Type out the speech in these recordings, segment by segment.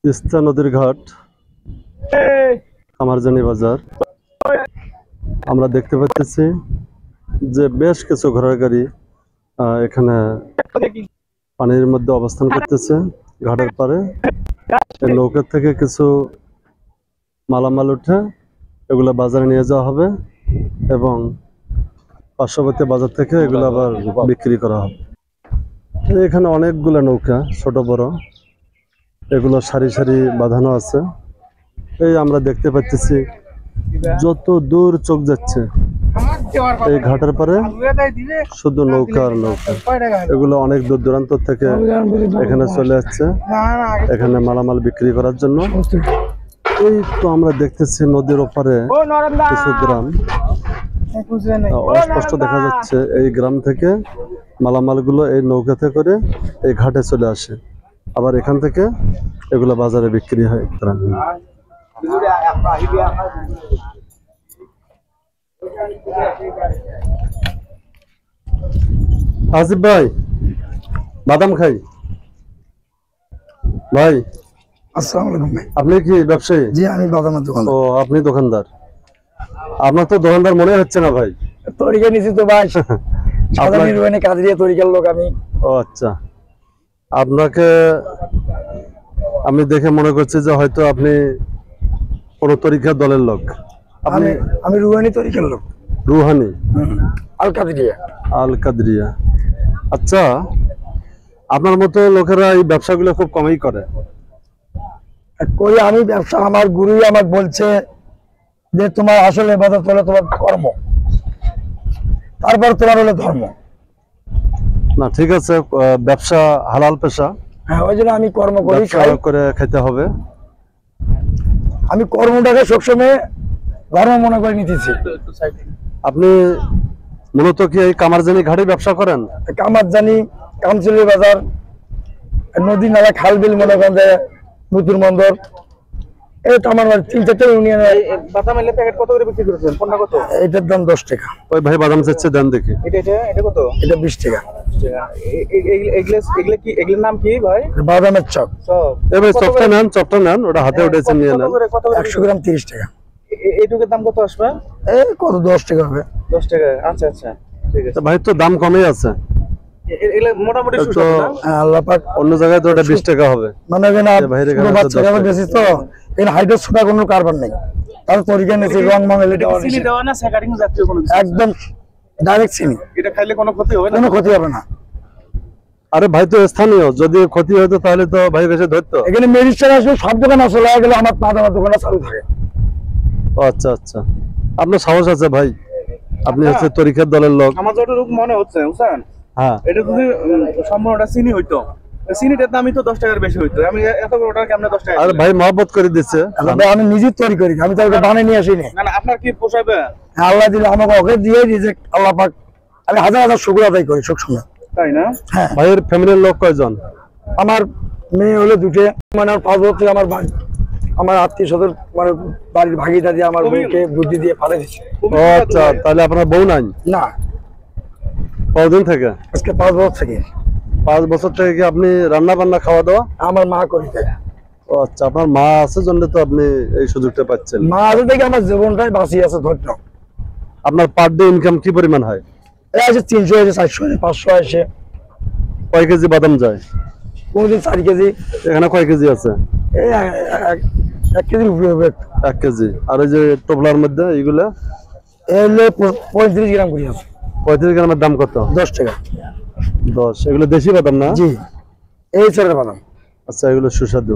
তিস্তা নদীর ঘাট, কামারজানি বাজার। আমরা দেখতে পাচ্ছি যে বেশ কিছু ঘোড়ার গাড়ি এখানে পানির মধ্যে অবস্থান করতেছে ঘাটের পারে। নৌকা থেকে কিছু মালামাল উঠে এগুলো বাজারে নিয়ে যাওয়া হবে এবং পার্শ্ববর্তী বাজার থেকে এগুলো আবার বিক্রি করা হবে। এখানে অনেকগুলো নৌকা ছোট বড়, এগুলো সারি সারি বাঁধানো আছে। এই আমরা দেখতে পাচ্ছি যত দূর চোখ যাচ্ছে এই ঘাটের পারে শুধু নৌকা আর নৌকা। এগুলো অনেক দূর দূরান্ত থেকে এখানে চলে আসছে এখানে মালামাল বিক্রি করার জন্য। এই তো আমরা দেখতেছি নদীর ওপারে কিছু গ্রাম, অস্পষ্ট দেখা যাচ্ছে। এই গ্রাম থেকে মালামালগুলো এই নৌকাতে করে এই ঘাটে চলে আসে, আবার এখান থেকে এগুলো বাজারে বিক্রি হয়। আসিফ ভাই, বাদাম খাই ভাই। আসসালামু আলাইকুম ভাই। আপনি কি ব্যবসায়ী? জি, আমি বাদামের দোকানদার। ও, আপনি দোকানদার? আপনার তো দোকানদার মনে হচ্ছে না ভাই। তরিকা নিছি তো ভাই, সাদা নির্বাণী কাজরিয়া তরিকার লোক আমি। ও আচ্ছা, আপনাকে আমি দেখে মনে করছি যে হয়তো আপনি কোন তরিকার দলের লোক। আমি রুহানি তরিকার লোক। রুহানি আল কাদরিয়া। আল কাদরিয়া, আচ্ছা। আপনার মতো লোকেরা এই ব্যবসাগুলো খুব কমই করে। করি আমি ব্যবসা, আমার গুরুই আমাকে বলছে যে তোমার আসলে ইবাদত হলো তোমার কর্ম, তারপর তোমার হলো ধর্ম। না ঠিক আছে, ব্যবসা হালাল পেশা। হ্যাঁ, ওই জন্য আমি কর্ম করি, করে খেতে হবে। আমি কর্মটাকে সবসময় ধর্ম মনে করে নিতেছি। আপনি মূলত কি এই কামারজানি ঘাটে ব্যবসা করেন? কামারজানি, কামচুলি বাজার, নদী নালা খাল বিল, মনে করেন যে নতুন বন্দর, এই তো আমার 3-4টা ইউনিয়নে। বাদাম এলে প্যাকেট কত করে বিক্রি করেছেন? কোনটা কত? এটার দাম 10 টাকা। ওই ভাই বাদাম চাচ্ছে, দেন দেখি। এটা কত? এটা 20 টাকা। এগুলোর নাম কি ভাই? বাদামের চপ। এ ভাই চপটা নেন, চপটা নেন, ওটা হাতে উঠেছে নিয়ে নেন। 100 গ্রাম 30 টাকা। এইটুকুর দাম কত আসবে? এই কত 10 টাকা হবে। 10 টাকা, আচ্ছা আচ্ছা, ঠিক আছে ভাই। তো দাম কমই আছে এগুলো মোটামুটি তো। আল্লাহ পাক, অন্য জায়গায় তো ওটা 20 টাকা হবে। মানে পুরো বাচ্চা যাবে বেশি তো, এর হাইড্রোস সুটা কোনো কারবার নেই। তার তরিকা নেছে রং মঙ্গল, এটা চিনি দেওয়া না, স্যাকারিং জাতীয় কোনো কিছু? একদম ডাইরেক্ট চিনি। এটা খাইলে কোনো ক্ষতি হবে না? কোনো ক্ষতি হবে না। আরে ভাই তো স্থানীয়, যদি ক্ষতি হতো তাহলে তো ভাই বেশি ধরতো। এখানে মেডিসিন আসবে, সব দোকান আসলে গেলে আমার বাদামের দোকানে চালু থাকে। ও আচ্ছা আচ্ছা, আপনার সাহস আছে ভাই, আপনি হচ্ছে তরিকার দলের লোক। আমার যতটুকু মনে হচ্ছে বুঝছেন, হ্যাঁ, এটা যদি সম্পূর্ণটা চিনি হইতো, চিনিটার দামই তো 10 টাকার বেশি হইতো। আমি এত করে ওটা কেমনে 10 টাকা? আরে ভাই মহব্বত করে দিচ্ছে। আমি নিজে তৈরি করি, আমি তো ওটা বানিয়ে নিয়ে আসি না। না না, আপনার কি পোষাবে? আল্লাহ দিলে আমাকে, ওকে দিয়ে রিজেক্ট আল্লাহ পাক, আমি হাজার হাজার শুকর আদায় করি সবসময়। তাই না? হ্যাঁ। ভাইয়ের ফ্যামিলির লোক কয়জন? আমার মেয়ে হলো 2টে, মানে 5 বছর থেকে আমার আমার আত্মীয় স্বজন, মানে বাড়ির ভাগিদার দিয়ে আমার বউকে বুদ্ধি দিয়ে পাঠিয়ে দিচ্ছে। ও আচ্ছা, তাহলে আপনার বউ নাই? না, কতদিন থেকে? আজকে 5 বছর থেকে। 5 বছর থেকে কি আপনি রান্না বান্না খাওয়া দাওয়া? আমার মা করে দেয়। ও আচ্ছা, আপনার মা আছে জন্য তো আপনি এই সুযোগটা পাচ্ছেন। মা আছে থেকে আমার জীবনটাই বাঁচিয়ে আছে ধৈর্য। আপনার পার ডে ইনকাম কি পরিমাণ হয়? এই আছে 300 আছে, 400 আছে, 500 আছে। কয় কেজি বাদাম যায়? কোনদিন 4 কেজি। এখানে কয় কেজি আছে? এই 1 কেজির উপরে হবে। 1 কেজি। আর এই যে টোপলার মধ্যে এইগুলা? এগুলো 35 গ্রাম করে আছে। 35 গ্রামের দাম কত? 10 টাকা। 10। এগুলো দেশি বাদাম না? জি, এই ছেলের বাদাম। আচ্ছা, এগুলো সুস্বাদু।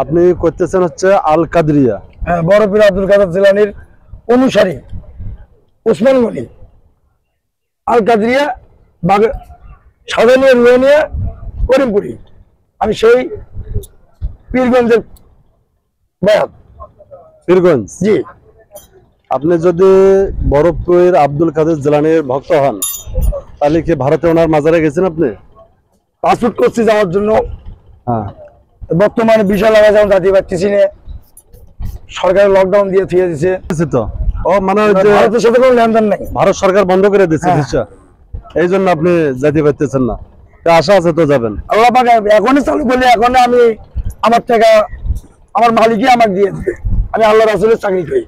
আপনি করতেছেন হচ্ছে আল কাদরিয়া? হ্যাঁ, বড় পীর আব্দুল কাদের জিলানীর অনুসারী ওসমান গনি আল কাদরিয়া, সাধারণীয় রুহানিয়া, করিমপুরি। আমি সেই পীরগঞ্জের বায়াত। পীরগঞ্জ? জি। আপনি যদি বড় পীর আব্দুল কাদের জিলানীর ভক্ত হন তাহলে কি ভারতে ওনার মাজারে গেছেন আপনি? পাসপোর্ট করছি যাওয়ার জন্য। হ্যাঁ। বর্তমানে বিশাল আগে যেমন যাতে পারতেছি না, সরকার লকডাউন দিয়ে থিয়ে দিছে তো। ও মানে ভারতের সাথে কোনো লেনদেন নাই, ভারত সরকার বন্ধ করে দিচ্ছে ভিসা, এই জন্য আপনি যেতে পারতেছেন না। আশা আছে তো যাবেন? আল্লাহ পাক এখনই চালু করলে, এখন আমি আমার টাকা আমার মালিকই আমাকে দিয়ে দিবে, আমি আল্লাহ রাসূলের চাকরি করি।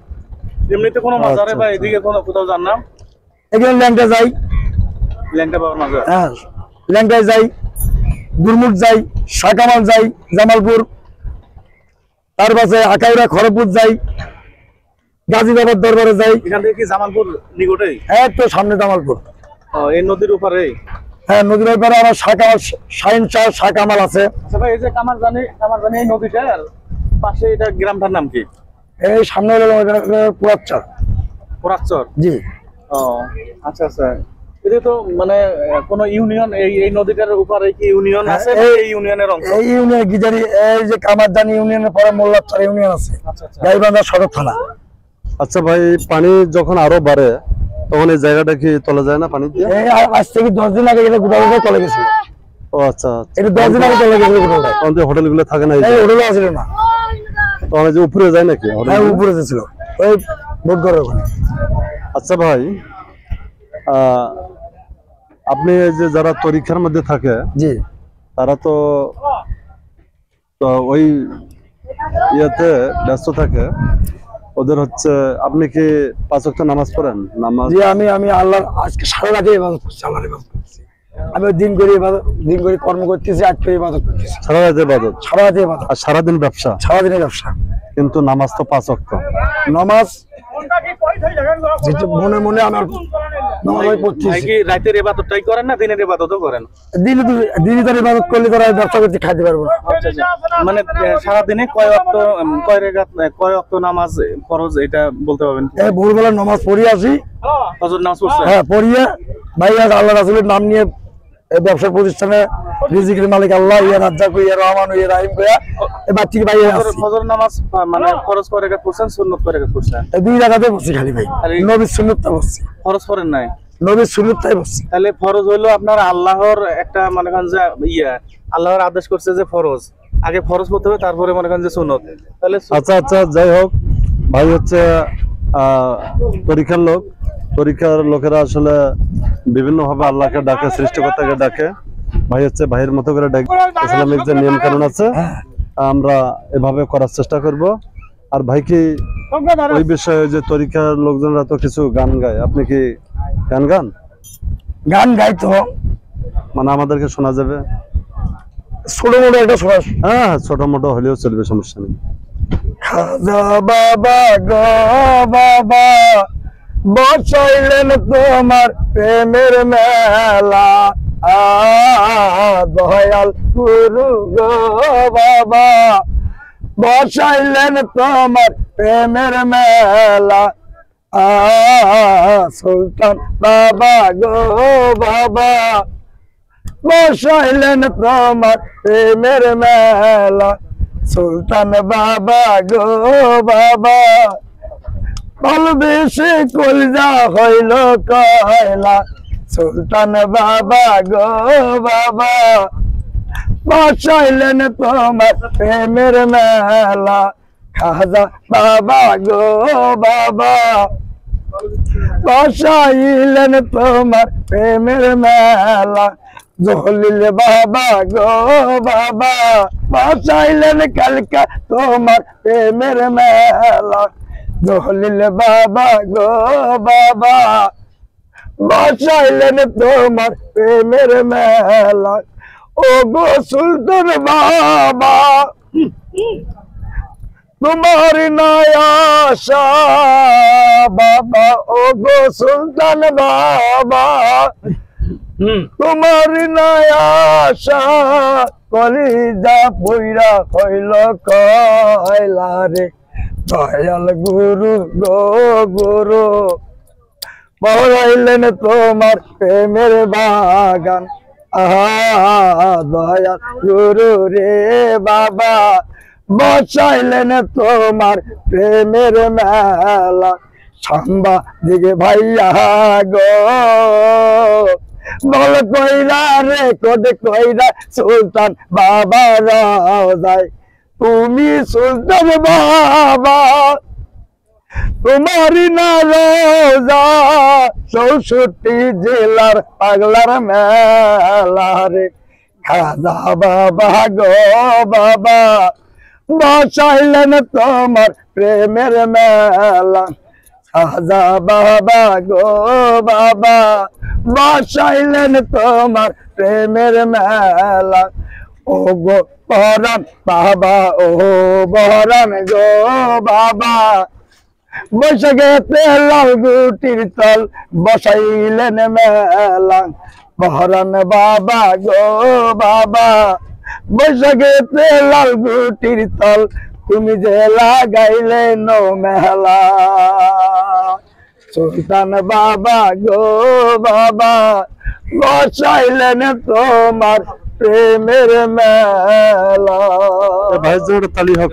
এমনিতে কোনো মাজারে বা এদিকে কোনো কোথাও যান না? এখানে ল্যাংটা যাই, ল্যাংটা বাবার মাজার। হ্যাঁ ল্যাংটায় যাই, গুরমুট যাই, শাকামাল যাই, জামালপুর, তার পাশে আকাইরা খড়গপুর যাই, গাজী বাবার দরবারে যাই। এখান থেকে কি জামালপুর নিকটেই? হ্যাঁ তো সামনে জামালপুর। এই নদীর উপরে? হ্যাঁ নদীর ব্যাপারে আমার শাকামাল, শাহিন শাহ শাকামাল আছে। আচ্ছা ভাই, এই যে কামারজানি এই নদীটার পাশে এটা গ্রামটার নাম কি? এই সামনে হলো পুরাচ্চর। পোড়াচর? জি। ও আচ্ছা আচ্ছা। এটা তো মানে কোন ইউনিয়ন, এই নদীটার উপরে কি ইউনিয়ন আছে? এই ইউনিয়নের অংশ? এই ইউনিয়ন গিজারি, এই যে কামারজানি ইউনিয়নের পরে মোল্লাচর ইউনিয়ন আছে, আচ্ছা আচ্ছা। গাইবান্ধা সদর থানা। আচ্ছা ভাই, পানি যখন আরো বাড়ে তখন এই জায়গাটা কি তলে যায় না পানি দিয়ে? এই আজ থেকে 10 দিন আগে এটা গোটাটা চলে গেছিল। ও আচ্ছা, এটা 10 দিন আগে চলে গেছিল গোটাটা। তখন যে হোটেলগুলো থাকে না, এই এই হোটেল আছিল না, তখন যে উপরে যায় নাকি হ্যাঁ হোটেলগুলো? উপরে ছিল ওই ভোট ঘরের ওখানে। আচ্ছা ভাই, আপনি এই যে যারা পরীক্ষার মধ্যে থাকে জি। তারা তো ওই ইয়েতে ব্যস্ত থাকে, ওদের হচ্ছে, আপনি কি 5 ওয়াক্ত নামাজ পড়েন? নামাজ জি আমি আল্লাহর আজকে সারা রাতে ইবাদত করছি, আল্লাহর ইবাদত করছি। আমি দিন করে কর্ম করতেছি, আজ করে ইবাদত করতেছি, সারা রাতে ইবাদত সারা রাতে ইবাদত, আর সারাদিন ব্যবসা, সারাদিনের ব্যবসা। কিন্তু নামাজ তো 5 ওয়াক্ত। নামাজ যেটা মনে মনে আমার নামাজ ভাই পড়তেছি। কি রাতের ইবাদতটাই করেন না দিনের ইবাদতও করেন? দিনে তার ইবাদত করলে তারা ব্যবসা করতে খাইতে পারবো না। আচ্ছা আচ্ছা। মানে সারাদিনে কয় ওয়াক্ত নামাজ ফরজ এটা বলতে পারবেন? এই ভোরবেলা নামাজ পড়ে আসি, ফজর নামাজ পড়ছেন? হ্যাঁ পড়িয়ে ভাই আজ আল্লাহ রাসূলের নাম নিয়ে এই ব্যবসার প্রতিষ্ঠানে রিজিকের মালিক আল্লাহ, ইয়া রাজ্জাক, ইয়া রহমান, ইয়া রাহিম কইয়া এবার ঠিক ভাই আসছি। ফজর নামাজ মানে ফরজ কয় রাকাত পড়ছেন, সুন্নাত কয় রাকাত পড়ছেন? এই 2 রাকাতে বসছি খালি ভাই, নবীর সুন্নতটা বসছি, ফরজ পড়েন নাই? নবীর সুন্নতটাই বসছি। তাহলে ফরজ হইলো আপনার আল্লাহর একটা মনে করেন যে আল্লাহর আদেশ করছে যে ফরজ, আগে ফরজ পড়তে হবে, তারপরে মনে করেন যে সুন্নত। তাহলে আচ্ছা আচ্ছা, যাই হোক, ভাই হচ্ছে পরীক্ষার লোকেরা আসলে বিভিন্ন ভাবে আল্লাহকে ডাকে, সৃষ্টিকর্তাকে ডাকে। ভাই হচ্ছে ভাইয়ের মতো করে ডাকে। ইসলামিক যে নিয়ম কানুন আছে আমরা এভাবে করার চেষ্টা করব। আর ভাই কি ওই বিষয়ে যে তরিকার লোকজনরা তো কিছু গান গায়, আপনি কি গান গাইতো মানে আমাদেরকে শোনা যাবে? ছোট মোটো একটা শোনা। হ্যাঁ, ছোট মোটো হলেও চলবে, সমস্যা নেই। খাজা বাবা গো বাবা বসাইলেন তোমার প্রেমের মেলা, দয়াল গুরু গো বাবা বসাইলেন তোমার প্রেমের মেলা, সুলতান বাবা গো বাবা বসাইলেন তোমার প্রেমের মেলা, সুলতান বাবা গো বাবা ভালোবেসে কলজা হইল কয়লা, সুলতান বাবা গো বাবা বসাইলেন তোমার প্রেমের মেলা, খাজা বাবা গো বাবা বসাইলেন তোমার প্রেমের মেলা, জহলিল বাবা গো বাবা বসাইলেন কালকা তোমার প্রেমের মেলা, জহলিল বাবা গো বাবা বসাইলেন তোমার প্রেমের মেলা, ও গো সুলতান বাবা তোমার নয়াশা বাবা, ও গো সুলতান বাবা তোমার নয়াশা, কলিজা পইরা হইল কয়লা রে, দয়াল গুরু গো গুরু বসাইলেন তোমার প্রেমের বাগান, দয়াল গুরু রে বাবা বসাইলেন তোমার প্রেমের মেলা, সাম্বা দিকে ভাইয়া গো বল কইরা রে কোড কইরা সুলতান বাবা রাজাই, তুমি সুলতান বাবা তোমারি না রোজা 64 জেলার পাগলার মেলা রে, খাজা বাবা গো বাবা বসাইলেন তোমার প্রেমের মেলা খাজা বাবা গো বাবা বসাইলেন তোমার প্রেমের মেলা ও গো বহরান বাবা ও বহরান গো বাবা বৈশাখেতে লাল গুটির তল বসাইলেন মেলা বহরান বাবা গো বাবা বৈশাখেতে লাল গুটির তল তুমি যে লাগাইলে নো মেলা সুলতান বাবা গো বাবা বসাইলেন তোমার প্রেমের মেলা। ভাই জোরে তালি হোক।